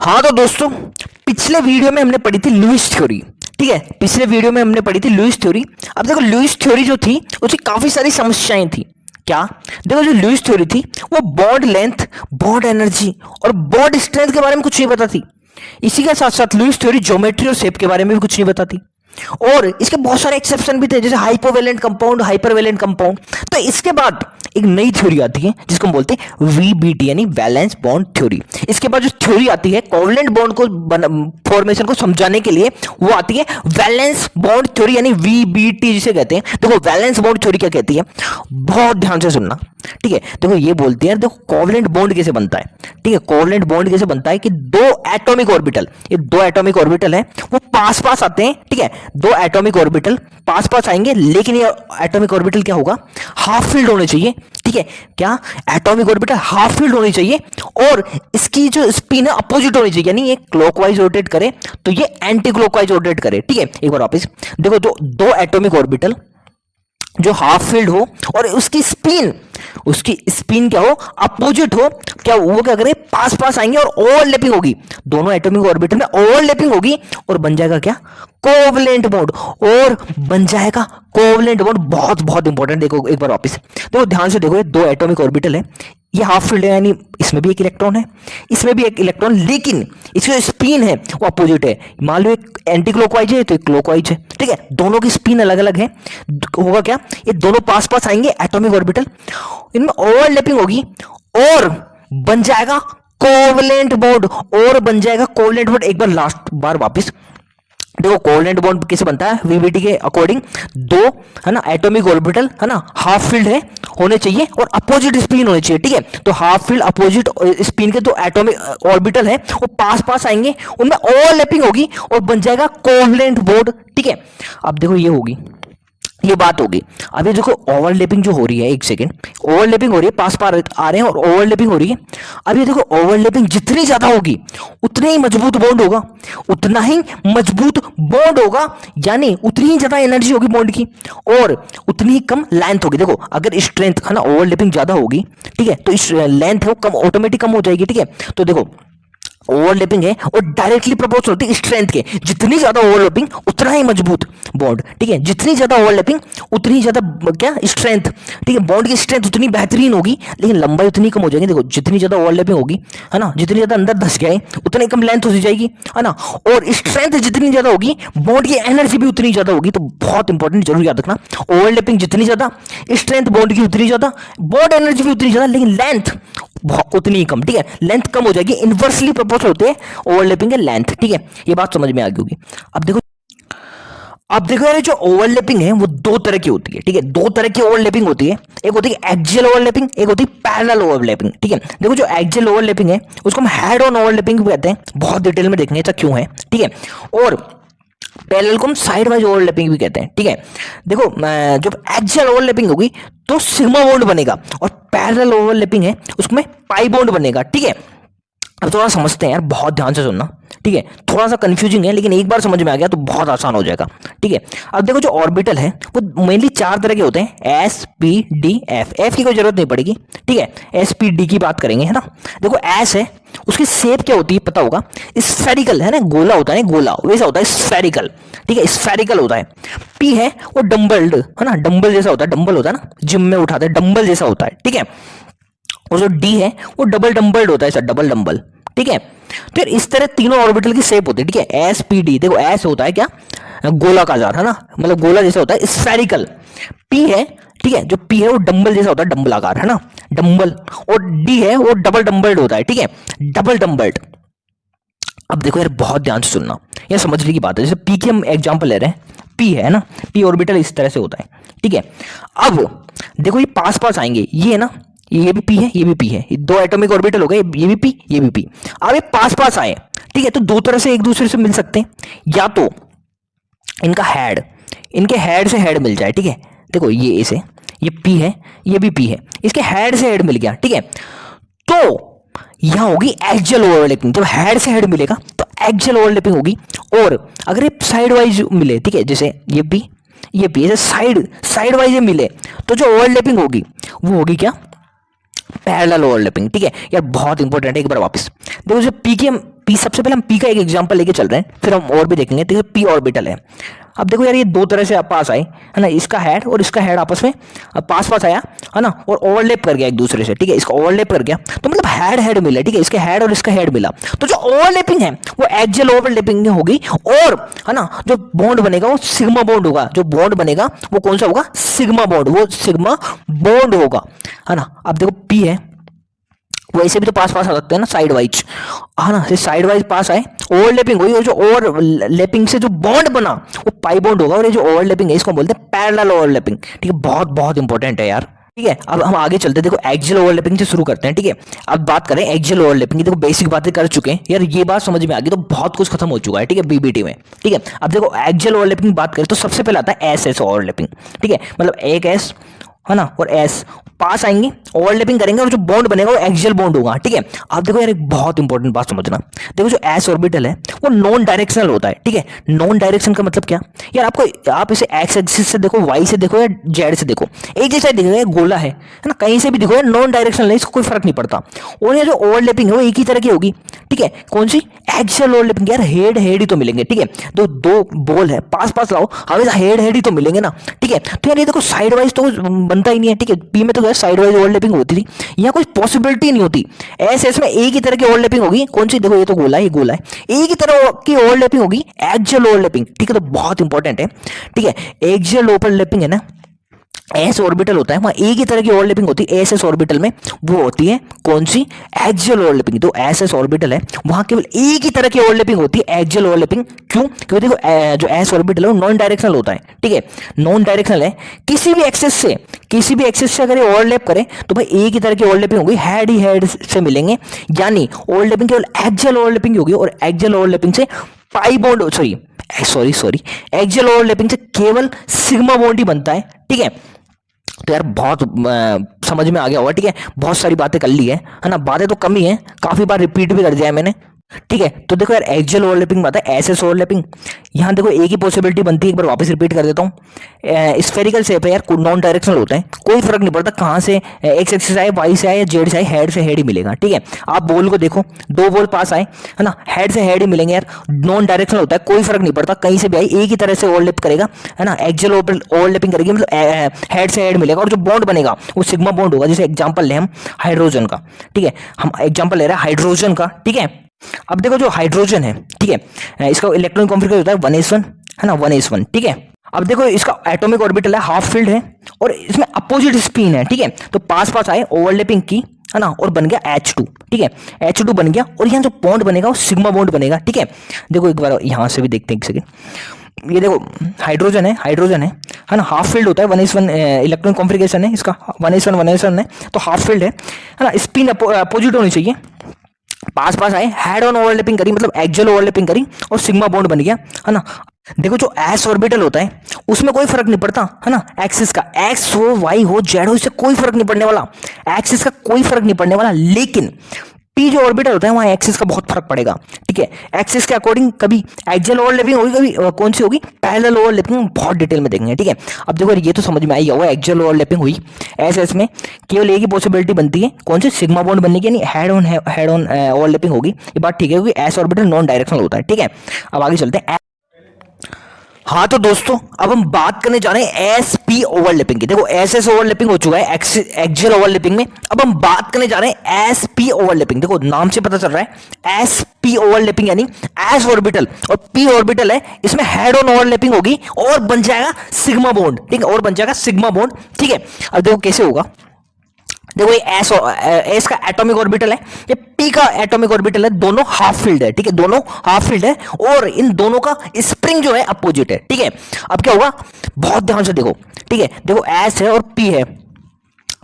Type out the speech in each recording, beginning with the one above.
हाँ तो दोस्तों, पिछले वीडियो में हमने पढ़ी थी लुईस थ्योरी। ठीक है, पिछले वीडियो में हमने पढ़ी थी लुईस थ्योरी। अब देखो लुईस थ्योरी जो थी उसकी काफी सारी समस्याएं थी। क्या? देखो जो लुईस थ्योरी थी वो बॉन्ड लेंथ, बॉन्ड एनर्जी और बॉन्ड स्ट्रेंथ के बारे में कुछ नहीं बताती। इसी के साथ साथ लुईस थ्योरी ज्योमेट्री और शेप के बारे में भी कुछ नहीं बताती। और इसके बहुत सारे एक्सेप्शन भी थे, जैसे हाइपोवेलेंट कंपाउंड, हाइपरवेलेंट कंपाउंड। तो इसके बाद एक नई थ्योरी आती है जिसको हम बोलते हैं वीबीटी यानी वैलेंस बॉन्ड थ्योरी। इसके बाद जो थ्योरी आती है कोवलेंट बॉन्ड को फॉर्मेशन को समझाने के लिए, वो आती है वैलेंस बॉन्ड थ्योरी यानी वीबीटी जिसे कहते हैं। देखो वैलेंस बॉन्ड थ्योरी क्या कहती है, बहुत ध्यान से सुनना। ठीक है, देखो ये बोलती है, देखो कोवलेंट बॉन्ड कैसे बनता है। ठीक है, कोवलेंट बॉन्ड कैसे बनता है कि दो एटॉमिक ऑर्बिटल, ये दो एटॉमिक ऑर्बिटल है, वो पास पास आते हैं। ठीक है, दो एटॉमिक ऑर्बिटल पास पास आएंगे, लेकिन ये एटॉमिक ऑर्बिटल क्या होगा, हाफ फील्ड होने चाहिए। ठीक है, क्या एटॉमिक ऑर्बिटल हाफ फील्ड होनी चाहिए और इसकी जो स्पिन है अपोजिट होनी चाहिए, यानी ये क्लॉकवाइज रोटेट करे तो ये एंटी क्लॉकवाइज रोटेट करे। ठीक है, एक बार वापस देखो, जो दो एटॉमिक ऑर्बिटल जो हाफ फील्ड हो और उसकी स्पिन क्या हो, अपोजिट हो, क्या वो क्या करे, पास पास आएंगे और ओवरलैपिंग होगी, दोनों एटॉमिक ऑर्बिटल में ओवरलैपिंग होगी और बन जाएगा क्या, कोवलेंट बॉन्ड। और बन जाएगा कोवलेंट बॉन्ड, बहुत बहुत इंपॉर्टेंट। देखो एक बार वापस देखो, ध्यान से देखो, ये दो एटॉमिक ऑर्बिटल है, ये हाफ फील्ड है, यानी इसमें भी एक इलेक्ट्रॉन है, इसमें भी एक इलेक्ट्रॉन, लेकिन इसकी जो स्पिन है वो अपोजिट है। मान लो एक एंटी क्लॉकवाइज है तो एक क्लॉकवाइज है। ठीक है, दोनों की स्पिन अलग अलग है। होगा क्या, ये दोनों पास पास आएंगे एटॉमिक ऑर्बिटल, इनमें ओवरलैपिंग होगी और बन जाएगा कोवलेंट बॉन्ड, और बन जाएगा कोवलेंट बॉन्ड। एक बार लास्ट बार वापस देखो, कोवलेंट बॉन्ड कैसे बनता है वीबीटी के अकॉर्डिंग, दो है ना एटॉमिक ऑर्बिटल है ना हाफ फील्ड है होने चाहिए और अपोजिट स्पिन होने चाहिए। ठीक है, तो हाफ फील्ड अपोजिट स्पिन के दो एटॉमिक ऑर्बिटल है वो पास पास आएंगे, उनमें ओवरलैपिंग होगी और बन जाएगा कोवलेंट बॉन्ड। ठीक है, अब देखो ये होगी, ये बात होगी। अभी देखो ओवरलैपिंग जो हो रही है, एक सेकेंड, ओवरलैपिंग हो रही है, पास पास आ रहे हैं और ओवरलैपिंग हो रही है। अभी देखो ओवरलैपिंग जितनी ज्यादा होगी उतने ही मजबूत बॉन्ड होगा, उतना ही मजबूत बॉन्ड होगा, यानी उतनी ही ज्यादा एनर्जी होगी बॉन्ड की और उतनी ही कम लेंथ होगी। देखो अगर स्ट्रेंथ है ना ओवरलैपिंग ज्यादा होगी, ठीक है, तो इस लेंथ है वो कम, ऑटोमेटिक कम हो जाएगी। ठीक है, तो देखो ओवरलैपिंग है और डायरेक्टली प्रोपोर्शनल होती है स्ट्रेंथ के, जितनी ज्यादा ओवरलैपिंग उतना ही मजबूत बॉन्ड। ठीक है, जितनी ज्यादा ओवरलैपिंग उतनी ज्यादा क्या स्ट्रेंथ। ठीक है, बॉन्ड की स्ट्रेंथ उतनी बेहतरीन होगी लेकिन लंबाई उतनी कम हो जाएगी। देखो जितनी ज्यादा ओवरलैपिंग होगी है ना, जितनी ज्यादा अंदर धस गए उतनी कम लेंथ हो जाएगी है ना, और स्ट्रेंथ जितनी ज्यादा होगी बॉन्ड की एनर्जी भी उतनी ज्यादा होगी। तो बहुत इंपॉर्टेंट, जरूर याद रखना, ओवरलैपिंग जितनी ज्यादा, स्ट्रेंथ बॉन्ड की उतनी ज्यादा, बॉन्ड एनर्जी भी उतनी ज्यादा, लेकिन लेंथ उतनी ही कम। ठीक है, लेंथ कम हो जाएगी, इनवर्सली प्रोपोर्शनल होते हैं ओवरलैपिंग के लेंथ। ठीक है, ये बात समझ में आ गई होगी। अब देखो यार, जो ओवरलैपिंग है वो दो तरह की होती है। ठीक है, दो तरह की ओवरलैपिंग होती है, एक होती है एक्सियल ओवरलैपिंग, एक होती है पैरेलल ओवरलैपिंग। ठीक है, देखो जो एक्सियल ओवरलैपिंग है उसको हम हेड ऑन ओवरलैपिंग भी कहते हैं, बहुत डिटेल में देखेंगे ऐसा क्यों है। ठीक है, और पैरेलल को हम साइड वाइज ओवरलैपिंग भी कहते हैं। ठीक है, देखो जब एक्सियल ओवरलैपिंग होगी तो सिग्मा बॉन्ड बनेगा और पैरेलल ओवरलैपिंग है उसमें पाई बॉन्ड बनेगा। ठीक है, अब थोड़ा समझते हैं यार, बहुत ध्यान से सुनना। ठीक है, थोड़ा सा कंफ्यूजिंग है लेकिन एक बार समझ में आ गया तो बहुत आसान हो जाएगा। ठीक है, अब देखो जो ऑर्बिटल है वो मेनली चार तरह के होते हैं, S P D F. F की कोई जरूरत नहीं पड़ेगी। ठीक है, एस पी डी की बात करेंगे है ना। देखो एस है, उसकी शेप क्या होती है पता होगा, स्फेरिकल है ना, गोला होता है, गोला वैसा होता है स्फेरिकल। ठीक है, स्फेरिकल होता है। पी है वो डम्बल्ड है ना, डम्बल जैसा होता है, डम्बल होता है ना जिम में उठाते हैं, डम्बल जैसा होता है। ठीक है, और जो डी है वो डबल डम्बल्ड होता है, ऐसा डबल डम्बल। ठीक है, तो इस तरह तीनों ऑर्बिटल की शेप होती है। ठीक है, एस पी डी, देखो एस होता है क्या, गोला का आकार है ना, मतलब गोला जैसा होता है स्फेरिकल। पी है, ठीक है, जो पी है वो डंबल जैसा होता है, डंबल आकार है ना, डंबल। और डी है वो डबल डम्बल्ड होता है। ठीक है, डबल डम्बल्ड। अब देखो यार बहुत ध्यान से सुनना, यह समझने की बात है। जैसे पी की हम एग्जांपल ले रहे हैं, पी है ना, पी ऑर्बिटल इस तरह से होता है। ठीक है, अब देखो ये पास पास आएंगे, ये है ना, ये भी पी है, ये भी पी है, ये दो एटॉमिक ऑर्बिटल हो गए, ये भी पी, ये भी पी। अब ये पास पास आए, ठीक है, तो दो तरह से एक दूसरे से मिल सकते हैं, या तो इनका हेड, इनके हेड से हेड मिल जाए। ठीक है, देखो ये ऐसे, ये पी है, ये भी पी है, इसके हेड से हेड मिल गया। ठीक है, तो यहां होगी एक्सियल ओवरलैपिंग। जब हेड से हेड मिलेगा तो एक्सियल ओवरलैपिंग होगी। और अगर ये साइड वाइज मिले, ठीक है, जैसे ये पी ऐसे साइड वाइज मिले तो जो ओवरलैपिंग होगी वो होगी क्या, पैरेलल ओवरलैपिंग। ठीक है यार, बहुत इंपॉर्टेंट है। एक बार वापस देखो, जो पी की हम पी, सबसे पहले हम पी का एक एग्जांपल लेके चल रहे हैं, फिर हम और भी देखेंगे। तो पी ऑर्बिटल है। अब देखो यार, ये दो तरह से पास आए, है ना, इसका हेड और इसका हेड आपस में पास पास आया, है ना, और ओवरलैप कर गया एक दूसरे से, ठीक है, इसका ओवरलैप कर गया, तो मतलब हेड हेड मिला, ठीक है, इसके हेड और इसका हेड मिला, तो जो ओवरलैपिंग है वो एक्सियल ओवरलैपिंग होगी, और है ना जो बॉन्ड बनेगा वो सिग्मा बॉन्ड होगा। जो बॉन्ड बनेगा वो कौन सा होगा? सिग्मा बॉन्ड, वो सिग्मा बॉन्ड होगा, है ना। अब देखो पी है, वैसे भी तो पास पास आ सकते हैं ना, साइड वाइज, है ना, साइड वाइज पास आए, ओवरलैपिंग हुई, और जो ओवरलैपिंग से जो बॉन्ड बना वो पाई बॉन्ड होगा, और ये जो ओवरलैपिंग है इसको बोलते हैं पैरेलल ओवरलैपिंग, ठीक है, बहुत बहुत इंपॉर्टेंट है यार, ठीक है। अब हम आगे चलते हैं, देखो एक्सियल ओवरलैपिंग से शुरू करते हैं, ठीक है। अब बात करें एक्सियल ओवरलैपिंग की, देखो बेसिक बातें कर चुके हैं यार, ये बात समझ में आ गई तो बहुत कुछ खत्म हो चुका है, ठीक है, बीबीटी में, ठीक है। अब देखो एक्सियल ओवरलैपिंग बात करें तो सबसे पहले आता है एस एस ओवरलैपिंग, ठीक है, मतलब एक एस, है ना, और एस पास आएंगे, ओवरलैपिंग करेंगे, और जो बॉन्ड बनेगा वो एक्सियल बॉन्ड होगा, ठीक है। अब देखो यार, एक बहुत इंपॉर्टेंट बात समझना, देखो जो एस ऑर्बिटल है वो नॉन डायरेक्शनल होता है, ठीक है। नॉन डायरेक्शन का मतलब क्या यार, आपको आप इसे एक्स एक्सिस से देखो, वाई से देखो या जेड से देखो, एक जैसा दिखेगा, गोला है ना, कहीं से भी देखो यार, नॉन डायरेक्शनल है, इसको कोई फर्क नहीं पड़ता, और ये जो ओवरलैपिंग है वो एक ही तरह की होगी, ठीक है। कौन सी? एक्सियल ओवरलैपिंग, यार हेड हेड ही तो मिलेंगे, ठीक है, तो दो बॉल है पास पास लाओ, हमेशा हेड हेड ही तो मिलेंगे ना, ठीक है। तो यार ये देखो साइड वाइज तो बनता ही नहीं है, ठीक है, पी में तो साइड वाइज ओवरलैपिंग होती थी, यहाँ कोई पॉसिबिलिटी नहीं होती। एस एस में एक ही तरह की ओवरलैपिंग होगी, कौन सी? देखो ये तो गोला है, ये गोला है, एक ही तरह की ओवरलैपिंग होगी, एक्सियल ओवरलैपिंग, ठीक है, तो बहुत इंपॉर्टेंट है, ठीक है। एक्सियल ओवरलैपिंग है ना, एस ऑर्बिटल होता है, वहां एक ही तरह की ओवरलैपिंग होती है, एस एस ऑर्बिटल में वो होती है कौन सी? Axial overlapping. तो एस एस ऑर्बिटल है वहां केवल एक ही तरह की ओवरलैपिंग होती है, एक्सियल ओवरलैपिंग। क्यों? क्योंकि देखो जो एस ऑर्बिटल है वो नॉन डायरेक्शनल होता है, ठीक है, नॉन डायरेक्शनल है, किसी भी एक्सेस से अगर ये ओवरलैप करे तो भाई एक ही तरह की ओवरलैपिंग होगी, हेड ही हेड से मिलेंगे, यानी ओवरलैपिंग केवल एक्सियल ओवरलैपिंग होगी, और एक्सियल ओवरलैपिंग से pi bond sorry axial overlapping से केवल सिग्मा बॉन्ड ही बनता है, ठीक है। तो यार बहुत समझ में आ गया होगा, ठीक है, बहुत सारी बातें कर ली है ना, बातें तो कम ही है, काफी बार रिपीट भी कर दिया है मैंने, ठीक है। तो देखो यार, एक्सियल ओवरलैपिंग बात है, एस एस ओवरलैपिंग, यहाँ देखो एक ही पॉसिबिलिटी बनती है, एक बार वापस रिपीट कर देता हूँ। स्फेरिकल शेप है यार, नॉन डायरेक्शनल होता है, कोई फर्क नहीं पड़ता कहाँ से एक्स एक्सिस आए, वाई से आए या जेड से आए, हेड से हेड ही मिलेगा, ठीक है। आप बॉल को देखो, दो बॉल पास आए, है ना, हेड से हेड ही मिलेंगे यार, नॉन डायरेक्शनल होता है, कोई फर्क नहीं पड़ता कहीं से भी आई, एक ही तरह से ओवरलैप करेगा, है ना, एक्सियल ओवरलैपिंग करेगी, मतलब हेड से हेड मिलेगा, और जो बॉन्ड बनेगा वो सिग्मा बॉन्ड होगा। जैसे एग्जाम्पल ले हम हाइड्रोजन का, ठीक है, हम एग्जाम्पल ले रहे हैं हाइड्रोजन का, ठीक है। अब देखो जो हाइड्रोजन है, ठीक है, इसका इलेक्ट्रॉन कॉन्फिगरेशन होता है 1s1, है ना, 1s1, ठीक है। अब देखो इसका एटॉमिक ऑर्बिटल है, हाफ फील्ड है, और इसमें अपोजिट स्पिन है, ठीक है, तो पास पास आए, ओवरलैपिंग की, है ना, और बन गया H2, ठीक है, H2 बन गया, और यहाँ जो बॉन्ड बनेगा वो सिग्मा बॉन्ड बनेगा, ठीक है। देखो एक बार यहाँ से भी देखते हैं एक सेकेंड, ये देखो हाइड्रोजन है ना, हाफ फील्ड होता है, 1s1 इलेक्ट्रॉन कॉन्फिगरेशन है इसका, 1s1 है, तो हाफ फील्ड है ना, स्पिन अपोजिट होनी चाहिए, पास पास आए, हेड ऑन ओवरलैपिंग करी, मतलब एक्सियल ओवरलैपिंग करी, और सिग्मा बॉन्ड बन गया, है ना। देखो जो एस ऑर्बिटल होता है उसमें कोई फर्क नहीं पड़ता, है ना, एक्सिस का, एक्स हो वाई हो जेड हो, इससे कोई फर्क नहीं पड़ने वाला, एक्सिस का कोई फर्क नहीं पड़ने वाला, लेकिन पी जो ऑर्बिटल होता है वहां एक्सिस का बहुत फर्क पड़ेगा, ठीक है। एक्सिस के अकॉर्डिंग कभी एक्सियल ओवरलैपिंग होगी, कभी कौन सी होगी? पैरेलल ओवरलैपिंग, बहुत डिटेल में देखेंगे, ठीक है। अब देखो ये तो समझ में आई होगा, एक्सियल ओवरलैपिंग हुई, एस में केवल एक ही पॉसिबिलिटी बनती है, कौन सी? सिग्मा बॉन्ड बनने की, यानी हेड ऑन ओवरलैपिंग होगी, ये बात ठीक है, क्योंकि एस ऑर्बिटल नॉन डायरेक्शनल होता है, ठीक है। अब आगे चलते हैं। हाँ तो दोस्तों, अब हम बात करने जा रहे हैं एस पी ओवरलैपिंग की। देखो एस एस ओवरलैपिंग हो चुका है एक्सियल ओवरलैपिंग में, अब हम बात करने जा रहे हैं एस पी ओवरलैपिंग। देखो नाम से पता चल रहा है एस पी ओवरलैपिंग, यानी एस ऑर्बिटल और पी ऑर्बिटल है, इसमें हेड ऑन ओवरलैपिंग होगी और बन जाएगा सिग्मा बॉन्ड, ठीक है, और बन जाएगा सिग्मा बॉन्ड, ठीक है। अब देखो कैसे होगा, देखो ये एस का एटॉमिक ऑर्बिटल है, ये पी का एटॉमिक ऑर्बिटल है, दोनों हाफ फील्ड है, ठीक है, दोनों हाफ फील्ड है, और इन दोनों का स्प्रिंग जो है अपोजिट है, ठीक है। अब क्या होगा, बहुत ध्यान से देखो, ठीक है, देखो एस है और पी है,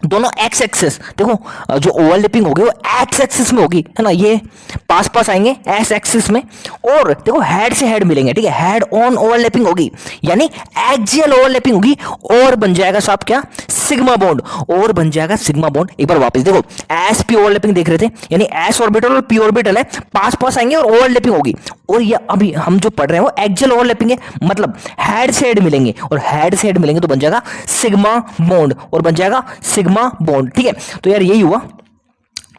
दोनों एक्स एक्सिस, देखो जो ओवरलैपिंग होगी वो एक्स एक्सिस में होगी, है ना, ये पास पास आएंगे एस एक्सिस में, और देखो हेड से हेड मिलेंगे, ठीक है, हेड ऑन ओवरलैपिंग होगी, यानी एक्सियल ओवरलैपिंग होगी, और बन जाएगा साहब क्या? सिग्मा बॉन्ड, और बन जाएगा सिग्मा बॉन्ड। एक बार वापस देखो, एस पी ओवरलैपिंग देख रहे थे, यानी एस ऑर्बिटल और पी ऑर्बिटल है, पास पास आएंगे और ओवरलैपिंग होगी, और ये अभी हम जो पढ़ रहे हैं वो एक्सियल ओवरलैपिंग है, मतलब हेड से हेड मिलेंगे, और हेड से हेड मिलेंगे तो बन जाएगा सिग्मा बॉन्ड, और बन जाएगा सिग्मा बॉन्ड, ठीक है। तो यार यही हुआ,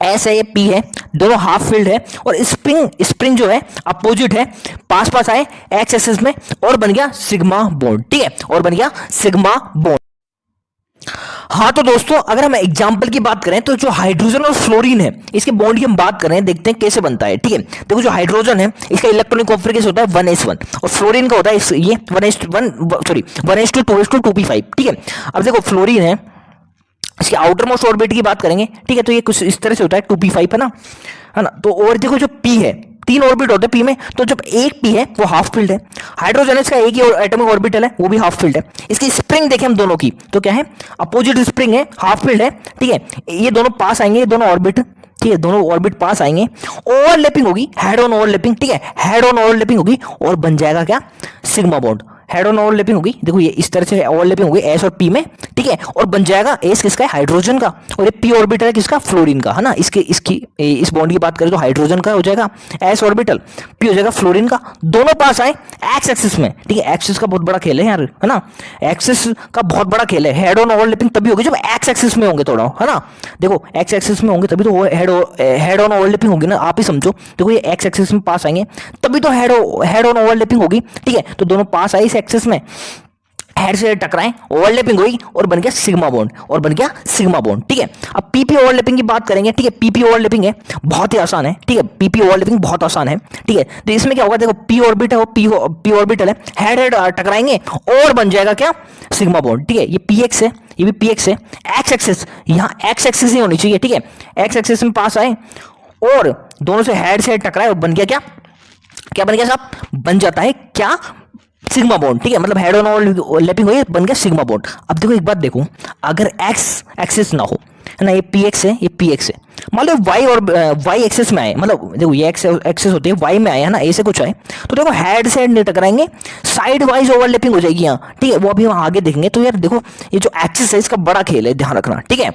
एस है, ये पी है, दोनों हाफ फील्ड है, और स्प्रिंग स्प्रिंग जो है अपोजिट है, पास पास आए एक्स एक्सिस में, और बन गया सिग्मा बॉन्ड। ठीक है, और बन गया सिग्मा बॉन्ड। हाँ तो दोस्तों, अगर हम एग्जाम्पल की बात करें तो जो हाइड्रोजन और फ्लोरीन है, इसके बॉन्ड की हम बात करें, देखते हैं कैसे बनता है। ठीक है, देखो जो हाइड्रोजन है इसका इलेक्ट्रॉनिक कॉन्फिगरेशन होता है 1s1, और फ्लोरीन का होता है ये 1s2 2p5। ठीक है, अब देखो फ्लोरीन है, इसके आउटर मोस्ट ऑर्बिट की बात करेंगे। ठीक है, तो ये कुछ इस तरह से होता है 2p5, है ना। तो और देखो जो p है, 3 ऑर्बिट होते हैं पी में, तो जब एक पी है वो हाफ फील्ड है। हाइड्रोजन इसका एक ही एटॉमिक ऑर्बिटल है, वो भी हाफ फील्ड है। इसकी स्प्रिंग देखें हम दोनों की, तो क्या है, अपोजिट स्प्रिंग है, हाफ फील्ड है। ठीक है, ये दोनों पास आएंगे, ये दोनों ऑर्बिट, ठीक है, दोनों ऑर्बिट पास आएंगे, ओवरलैपिंग होगी, हेड ऑन ओवरलैपिंग। ठीक है, हेड ऑन ओवरलैपिंग होगी, और बन जाएगा क्या, sigma bond. Head on overlapping होगी, देखो ये इस तरह से ओवरलैपिंग होगी एस और पी में। ठीक है, और बन जाएगा एस किसका है, हाइड्रोजन का, और ये पी ऑर्बिटल है किसका, फ्लोरीन का, है ना। इस बॉन्ड की बात करें तो हाइड्रोजन का हो जाएगा एस ऑर्बिटल, पी हो जाएगा फ्लोरीन का। दोनों पास आए एक्स एक्सिस में। ठीक है, एक्सिस का बहुत बड़ा खेल है यार, है ना, एक्सिस का बहुत बड़ा खेल है। हेड ऑन ओवरलैपिंग तभी होगी जब एक्स एक्सिस में होंगे थोड़ा, है ना। देखो एक्स एक्सिस में होंगे तभी तो हेड ऑन ओवरलैपिंग होगी ना, आप ही समझो। देखो ये एक्स एक्सिस में पास आएंगे तभी तो हेड ऑन ओवरलैपिंग होगी। ठीक है, तो दोनों पास आए इस एक्सिस में, हेड से टकराएं, ओवरलैपिंग हुई, और बन गया सिग्मा बॉन्ड, और बन गया सिग्मा बॉन्ड। ठीक है, अब पीपी ओवरलैपिंग की बात करेंगे। ठीक है, पीपी ओवरलैपिंग है, बहुत ही आसान है। ठीक है, पीपी ओवरलैपिंग बहुत आसान है। ठीक है, तो इसमें क्या होगा, देखो पी ऑर्बिट है, वो पी ऑर्बिटल है, हेड हेड टकराएंगे, और बन जाएगा क्या, सिग्मा बॉन्ड। ठीक है, ये पी एक्स है, ये भी पी एक्स है, एक्स एक्सिस, यहाँ एक्स एक्सिस ही होनी चाहिए। ठीक है, एक्स एक्सिस में पास आए, और दोनों से हेड टकराए, बन गया क्या, क्या बन गया साहब, बन जाता है क्या, सिग्मा बॉन्ड। ठीक है, मतलब हेड ऑन ओवरलैपिंग हुई, बन गया सिग्मा बॉन्ड। अब देखो एक बात देखो, अगर एक्स एक्सिस ना हो, है ना, ये पी एक्स है, ये पी एक्स है, मान लो वाई और वाई एक्सिस में आए, मतलब देखो ये एक्स एक्सिस होती है, वाई में आए, है ना, ए से कुछ आए, तो देखो हेड से हेड नहीं टकराएंगे, साइड वाइज ओवरलैपिंग हो जाएगी यहाँ। ठीक है, वो अभी हम आगे देखेंगे। तो यार देखो ये जो एक्सिस है इसका बड़ा खेल है, ध्यान रखना। ठीक है,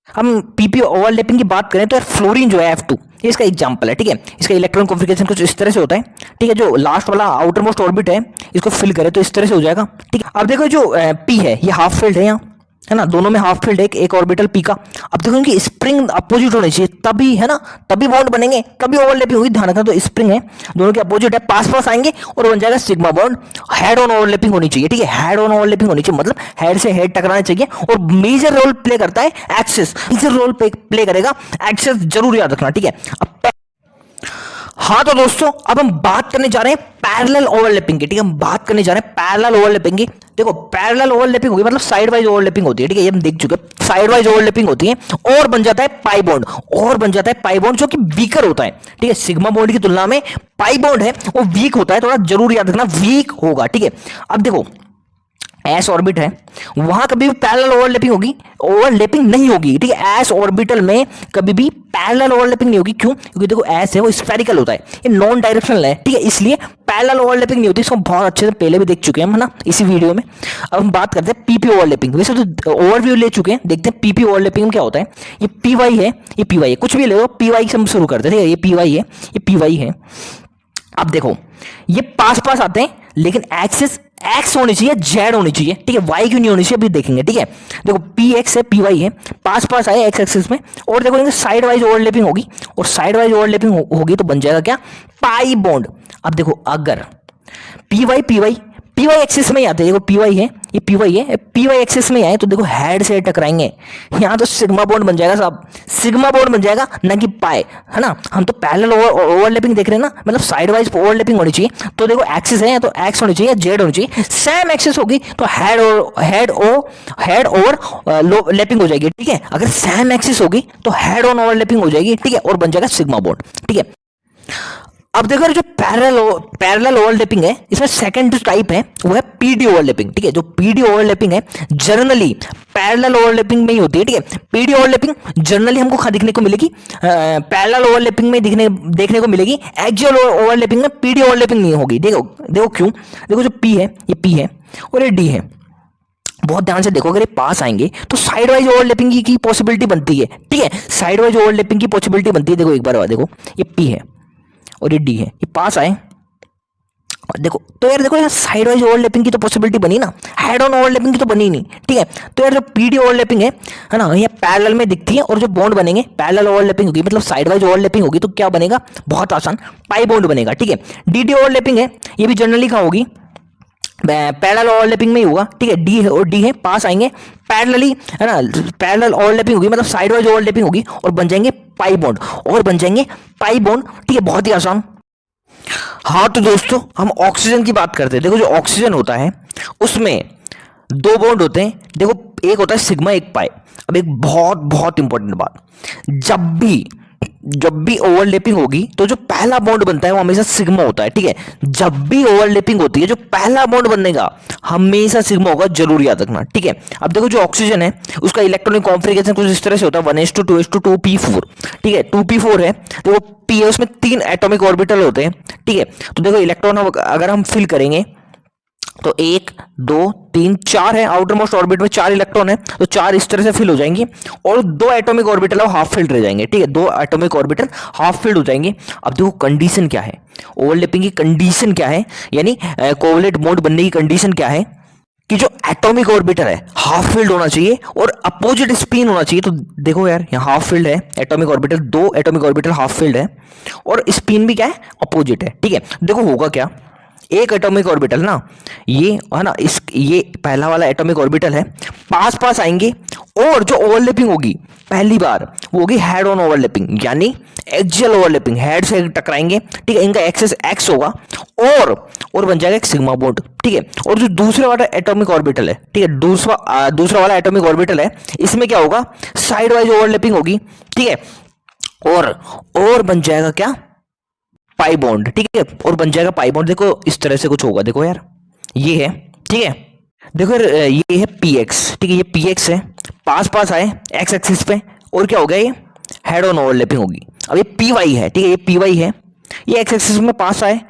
हम पीपी ओवरलैपिंग की बात करें तो यार फ्लोरीन जो है F2, ये इसका एग्जांपल है। ठीक है, इसका इलेक्ट्रॉन कॉन्फिगरेशन कुछ इस तरह से होता है। ठीक है, जो लास्ट वाला आउटर मोस्ट ऑर्बिट है इसको फिल करे तो इस तरह से हो जाएगा। ठीक है, अब देखो जो पी है ये हाफ फील्ड है यहाँ, है ना, दोनों में हाफ फील्ड है, एक ऑर्बिटल पी का। अब देखो इनकी स्प्रिंग अपोजिट होनी चाहिए, तभी, है ना, तभी बॉन्ड बनेंगे, तभी ओवरलैपिंग होगी। ध्यान रखना, तो स्प्रिंग है, दोनों के अपोजिट है, पास पास आएंगे, और बन जाएगा sigma bond. Head on overlapping होनी चाहिए। ठीक है, हेड ऑन ओवरलैपिंग होनी चाहिए, मतलब हेड से हेड टकराना चाहिए, और मेजर रोल प्ले करता है एक्सिस, मेजर रोल प्ले करेगा एक्सिस, जरूर याद रखना। ठीक है, अब हाँ तो दोस्तों, अब हम बात करने जा रहे हैं पैरेलल ओवरलैपिंग की। ठीक है, हम बात करने जा रहे हैं पैरेलल ओवरलैपिंग की। देखो पैरेलल ओवरलैपिंग होगी, मतलब साइड वाइज ओवरलैपिंग होती है। ठीक है, ये हम देख चुके हैं, साइड वाइज ओवरलैपिंग होती है, और बन जाता है पाई बॉन्ड, और बन जाता है पाई बॉन्ड, जो कि वीकर होता है। ठीक है, सिग्मा बॉन्ड की तुलना में पाई बॉन्ड है वो वीक होता है, थोड़ा जरूर याद रखना, वीक होगा। ठीक है, अब देखो एस ऑर्बिट है, वहां कभी भी पैरेलल ओवरलैपिंग होगी, ओवरलैपिंग नहीं होगी। ठीक है, एस ऑर्बिटल में कभी भी पैरेलल ओवरलैपिंग नहीं होगी। क्यों? क्योंकि देखो एस है वो स्फेरिकल होता है, ये नॉन डायरेक्शनल है। ठीक है, इसलिए पैरेलल ओवरलैपिंग नहीं होती। इसको बहुत अच्छे से पहले भी देख चुके हैं हम, है ना, इसी वीडियो में। अब हम बात करते हैं पीपी ओवरलैपिंग। वैसे तो ओवरव्यू ले चुके हैं, देखते हैं पीपी ओवरलैपिंग में क्या होता है। ये पी वाई है, ये पी वाई है, कुछ भी ले लो, पी वाई से हम शुरू करते हैं। ठीक है, ये पी वाई है, ये पी वाई है। अब देखो ये पास पास आते हैं, लेकिन एक्सिस एक्स होनी चाहिए, जेड होनी चाहिए। ठीक है, वाई क्यों नहीं होनी चाहिए अभी देखेंगे। ठीक है, देखो पी एक्स है, पी वाई है, पास पास आए एक्स एक्सिस में, और देखो इनके साइड वाइज ओवरलैपिंग होगी, और साइड वाइज ओवरलैपिंग होगी तो बन जाएगा क्या, पाई बॉन्ड। अब देखो अगर पी वाई एक्सिस में ही आते हैं, देखो पी वाई है, ये पी वाई है, पी वाई एक्सिस में आए तो देखो हेड से टकराएंगे, यहाँ तो सिग्मा बॉन्ड बन जाएगा साहब, सिग्मा बॉन्ड बन जाएगा, ना कि पाए, है ना। हम तो पैरेलल ओवरलैपिंग देख रहे हैं ना, मतलब साइड वाइज ओवरलैपिंग होनी चाहिए। तो देखो एक्सिस है तो एक्स होनी चाहिए, जेड होनी चाहिए, सेम एक्सिस होगी तो हेड ओवर लैपिंग हो जाएगी। ठीक है, अगर सेम एक्सिस होगी तो हेड ऑन ओवरलैपिंग हो जाएगी। ठीक है, और बन जाएगा सिग्मा बॉन्ड। ठीक है, अब देखो जो पैरेलल ओवरलैपिंग है, इसमें सेकंड टाइप है वो है पीडी ओवरलैपिंग। ठीक है, जो पीडी ओवरलैपिंग है जनरली पैरेलल ओवरलैपिंग में ही होती है। ठीक है, पीडी ओवरलैपिंग जनरली हमको कहाँ दिखने को मिलेगी, पैरेलल ओवरलैपिंग में देखने को मिलेगी। एक्सियल ओवरलैपिंग में पीडी ओवरलैपिंग नहीं होगी। देखो क्यों, देखो जो पी है, ये पी है, और ये डी है। बहुत ध्यान से देखो, अगर ये पास आएंगे तो साइड वाइज ओवरलैपिंग की पॉसिबिलिटी बनती है। ठीक है, साइड वाइज ओवरलैपिंग की पॉसिबिलिटी बनती है। देखो एक बार देखो, ये पी है और ये डी है, ये पास आए देखो तो यार, देखो यार साइड वाइज ओवरलैपिंग की तो पॉसिबिलिटी बनी ना, हेड ऑन ओवरलैपिंग की तो बनी नहीं, ठीक है। तो यार जो पीडी ओवरलैपिंग है ना, ये पैरेलल में दिखती है, और जो बॉन्ड बनेंगे पैरेलल ओवरलैपिंग होगी, मतलब साइड वाइज ओवरलैपिंग होगी, तो क्या बनेगा, बहुत आसान, पाई बॉन्ड बनेगा, ठीक है। डीडी ओवरलैपिंग है, ये भी जनरली कहाँ होगी, पैरेलल ओवरलैपिंग में ही होगा, ठीक है। डी है और डी है, पास आएंगे पैरेलली, है ना, पैरेलल ओवरलैपिंग होगी, मतलब साइड वाइज ओवरलैपिंग होगी, और बन जाएंगे पाई बॉन्ड, और बन जाएंगे पाई बॉन्ड, ठीक है, बहुत ही आसान। हाँ तो दोस्तों, हम ऑक्सीजन की बात करते हैं। देखो जो ऑक्सीजन होता है उसमें दो बॉन्ड होते हैं, देखो एक होता है सिग्मा, एक पाई। अब एक बहुत बहुत इंपॉर्टेंट बात, जब भी ओवरलैपिंग होगी तो जो पहला बॉन्ड बनता है वो हमेशा सिग्मा होता है, ठीक है। जब भी ओवरलैपिंग होती है जो पहला बॉन्ड बनेगा हमेशा सिग्मा होगा, जरूर याद रखना, ठीक है। अब देखो जो ऑक्सीजन है उसका इलेक्ट्रॉनिक कॉन्फ़िगरेशन कुछ इस तरह से होता है, 1s2 2s2 2p4, ठीक है। 2p4 है, देखो p है, उसमें 3 एटॉमिक ऑर्बिटल होते हैं, ठीक है। तो देखो इलेक्ट्रॉन अगर हम फिल करेंगे तो 1 2 3 4 है, आउटर मोस्ट ऑर्बिट में 4 इलेक्ट्रॉन है, तो 4 इस तरह से फिल हो जाएंगे, और 2 एटॉमिक ऑर्बिटल है वो हाफ फिल्ड रह जाएंगे, ठीक है। 2 एटॉमिक ऑर्बिटल हाफ फिल्ड हो जाएंगे। अब देखो कंडीशन क्या है, ओवरलैपिंग की कंडीशन क्या है, यानी कोवलेंट बॉन्ड बनने की कंडीशन क्या है, कि जो एटॉमिक ऑर्बिटल है हाफ फिल्ड होना चाहिए और अपोजिट स्पिन होना चाहिए। तो देखो यार, यहाँ हाफ फिल्ड है atomic orbital, 2 atomic orbital half filled है, और स्पिन भी क्या है, अपोजिट है, ठीक है। देखो होगा क्या, एक एटॉमिक ऑर्बिटल ना, ये है ना, ये पहला वाला एटॉमिक ऑर्बिटल है, पास पास आएंगे, और जो ओवरलैपिंग होगी पहली बार वो होगी हेड ऑन ओवरलैपिंग, यानी एक्सियल ओवरलैपिंग, हेड से टकराएंगे, ठीक है। इनका एक्सेस एक्स होगा, और बन जाएगा एक सिग्मा बॉन्ड, ठीक है। और जो दूसरे वाला एटॉमिक ऑर्बिटल है, ठीक है, दूसरा वाला एटॉमिक ऑर्बिटल है, इसमें क्या होगा, साइड वाइज ओवरलैपिंग होगी, ठीक है। और बन जाएगा क्या, पाई बॉन्ड, ठीक है, और बन जाएगा पाई बॉन्ड। देखो इस तरह से कुछ होगा, देखो यार ये है, ठीक है। देखो यार ये है पी एक्स, ठीक है, ये पी एक्स है, पास पास आए एक्स एक्सिस पे, और क्या हो गया, ये हेड ऑन ओवरलैपिंग होगी। अब ये पी वाई है, ठीक है, ये पी वाई है, ये एक्स एक्सिस में पास आए,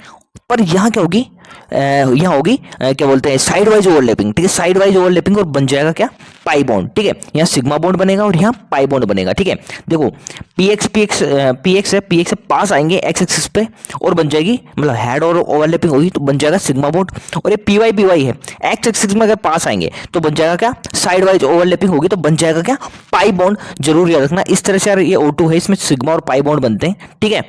पर यहाँ क्या होगी, यहाँ होगी क्या बोलते हैं, साइड वाइज ओवरलैपिंग, ठीक है, साइड वाइज ओवरलैपिंग, और बन जाएगा क्या, पाई बॉन्ड, ठीक है। यहाँ सिग्मा बॉन्ड बनेगा और यहाँ पाई बॉन्ड बनेगा, ठीक है। देखो पी एक्स से पास आएंगे एक्स एक्सिस पे, और बन जाएगी, मतलब हेड और ओवरलैपिंग होगी तो बन जाएगा सिग्मा बॉन्ड। और ये पी वाई है, एक्स एक्सिस में अगर पास आएंगे तो बन जाएगा क्या, साइड वाइज ओवरलैपिंग होगी तो बन जाएगा क्या, पाई बॉन्ड। जरूर याद रखना। इस तरह से यार ये O2 है, इसमें सिग्मा और पाई बॉन्ड बनते हैं, ठीक है।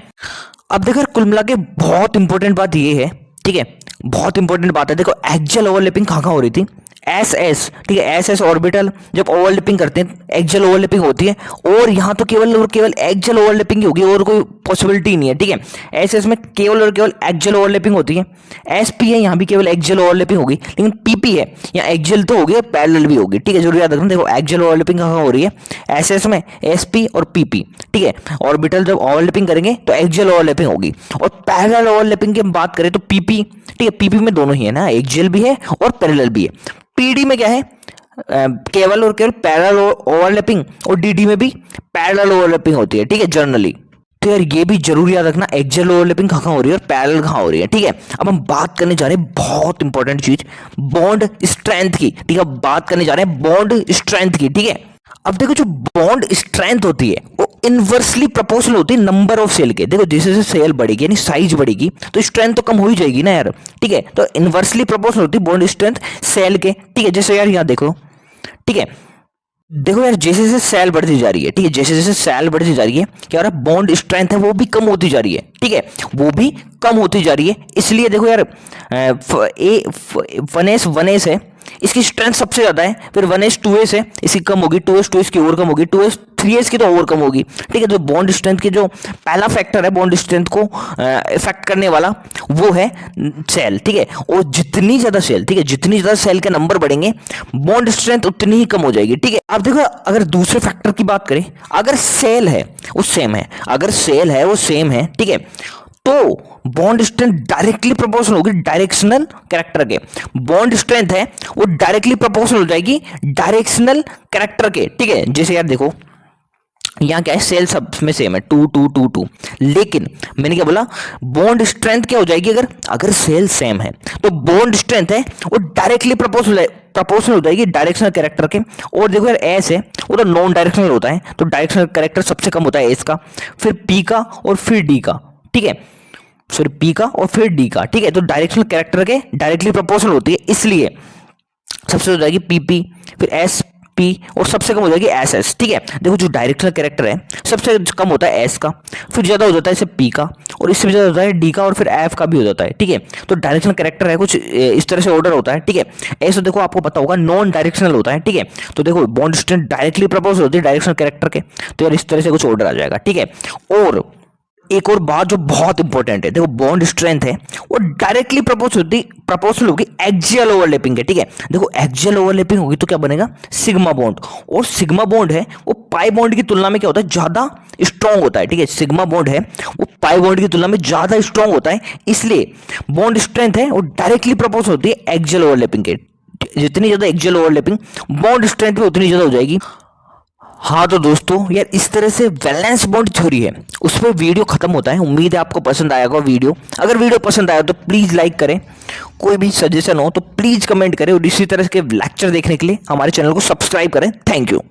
अब देखो कुल मिला के बहुत इंपॉर्टेंट बात ये है, ठीक है, बहुत इंपॉर्टेंट बात है। देखो एक्सियल ओवरलैपिंग कहाँ हो रही थी, एस, ठीक है, एस ऑर्बिटल जब ओवरलैपिंग करते हैं एक्सियल ओवरलैपिंग होती है, और यहाँ तो केवल और केवल एक्सियल ओवरलैपिंग ही होगी, और कोई पॉसिबिलिटी नहीं है, ठीक है। एस में केवल और केवल एक्सियल ओवरलैपिंग होती है। एसपी है, यहाँ भी केवल एक्सियल ओवरलैपिंग होगी, लेकिन पीपी है, यहाँ एक्सियल तो होगी, पैरेलल भी होगी, ठीक है। जरूर याद रखना। देखो एक्सियल ओवरलैपिंग कहाँ हो रही है, एस में एसपी और पीपी, ठीक है। ऑर्बिटल जब ओवरलैपिंग करेंगे तो एक्सियल ओवरलैपिंग होगी, और पैरेलल ओवरलैपिंग की हम बात करें तो पीपी, ठीक है, पीपी में दोनों ही है ना, एक्सियल भी है और पैरेलल भी है। पीडी में क्या है, केवल और केवल पैरेलल ओवरलैपिंग, और डीडी में भी पैरेलल ओवरलैपिंग होती है, ठीक है, जनरली। तो यार ये भी जरूर याद रखना, एक्सियल ओवरलैपिंग कहाँ हो रही है और पैरेलल कहाँ हो रही है, ठीक है। अब हम बात करने जा रहे हैं बहुत इंपॉर्टेंट चीज, बॉन्ड स्ट्रेंथ की, ठीक है, बात करने जा रहे हैं बॉन्ड स्ट्रेंथ की, ठीक है। अब देखो जो बॉन्ड स्ट्रेंथ होती है वो इनवर्सली प्रोपोर्शनल होती है नंबर ऑफ सेल के। देखो जैसे जैसे सेल बढ़ेगी यानी साइज बढ़ेगी तो स्ट्रेंथ तो कम हो ही जाएगी ना यार, ठीक है। तो इनवर्सली प्रोपोर्शनल होती है बॉन्ड स्ट्रेंथ सेल के, ठीक है। जैसे यार यहाँ देखो, ठीक है, देखो यार जैसे जैसे सेल बढ़ती जा रही है, ठीक है, जैसे जैसे सेल बढ़ती जा रही है क्या हो रहा है, बॉन्ड स्ट्रेंथ है वो भी कम होती जा रही है, ठीक है, वो भी कम होती जा रही है। इसलिए देखो यार वन एस है, इसकी स्ट्रेंथ सबसे ज्यादा है, फिर 1s 2s है, इसकी कम होगी, 2s 2s की और कम होगी, 2s 3s की तो और कम होगी, ठीक है। तो बॉन्ड स्ट्रेंथ के जो पहला फैक्टर है बॉन्ड स्ट्रेंथ को इफेक्ट करने वाला वो है सेल, ठीक है। और जितनी ज्यादा सेल, ठीक है, जितनी ज्यादा सेल के नंबर बढ़ेंगे बॉन्ड स्ट्रेंथ उतनी ही कम हो जाएगी, ठीक है। अब देखो अगर दूसरे फैक्टर की बात करें, अगर सेल है वो सेम है, अगर सेल है वो सेम है, ठीक है, तो बॉन्ड स्ट्रेंथ डायरेक्टली प्रोपोर्शनल होगी डायरेक्शनल कैरेक्टर के। बॉन्ड स्ट्रेंथ है वो डायरेक्टली प्रोपोर्शनल हो जाएगी डायरेक्शनल कैरेक्टर के, ठीक है। जैसे यार देखो यहाँ क्या है, सेल सब में सेम है 2 2 2 2, लेकिन मैंने क्या बोला, बॉन्ड स्ट्रेंथ क्या हो जाएगी, अगर अगर सेल सेम है तो बॉन्ड स्ट्रेंथ है वो डायरेक्टली प्रोपोर्शनल हो जाएगी डायरेक्शनल कैरेक्टर के। और देखो यार एस है वो तो नॉन डायरेक्शनल होता है, तो डायरेक्शनल कैरेक्टर सबसे कम होता है एस का, फिर पी का और फिर डी का, ठीक है। सॉरी पी का और फिर डी का, ठीक है। तो डायरेक्शनल कैरेक्टर के डायरेक्टली प्रोपोर्शनल होती है, इसलिए सबसे हो जाएगी पी पी, फिर एस पी और सबसे कम हो जाएगी एस एस, ठीक है। देखो जो डायरेक्शनल कैरेक्टर है सबसे कम होता है एस का, फिर ज्यादा हो जाता है इसे पी का, और इससे भी ज्यादा होता है डी का, और फिर एफ का भी हो जाता है, ठीक है। तो डायरेक्शनल कैरेक्टर है कुछ इस तरह से ऑर्डर होता है, ठीक है। ऐसे देखो आपको पता होगा नॉन डायरेक्शनल होता है, ठीक है। तो देखो बॉन्ड स्ट्रेंथ डायरेक्टली प्रपोज होती है डायरेक्शनल कैरेक्टर के, तो यार इस तरह से कुछ ऑर्डर आ जाएगा, ठीक है। और एक और बात जो बहुत इंपॉर्टेंट है, देखो बॉन्ड स्ट्रेंथ है वो डायरेक्टली प्रपोर्शनल होगी एक्सियल ओवरलैपिंग के, ठीक है। देखो एक्सियल ओवरलैपिंग होगी तो क्या बनेगा, सिग्मा बॉन्ड, और सिग्मा बॉन्ड है वो पाई बॉन्ड की तुलना में क्या होता है, ज्यादा स्ट्रॉन्ग होता है, ठीक है। सिग्मा बॉन्ड है वो पाई बॉन्ड की तुलना में ज्यादा स्ट्रॉन्ग होता है, इसलिए बॉन्ड स्ट्रेंथ है वो डायरेक्टली प्रपोज होती है एक्सियल ओवरलैपिंग के। जितनी ज्यादा एक्सियल ओवरलैपिंग बॉन्ड स्ट्रेंथ भी उतनी ज्यादा हो जाएगी। हाँ तो दोस्तों यार इस तरह से वैलेंस बॉन्ड थ्योरी है, उस पर वीडियो खत्म होता है। उम्मीद है आपको पसंद आएगा वीडियो। अगर वीडियो पसंद आया तो प्लीज़ लाइक करें, कोई भी सजेशन हो तो प्लीज़ कमेंट करें, और इसी तरह के लेक्चर देखने के लिए हमारे चैनल को सब्सक्राइब करें। Thank you.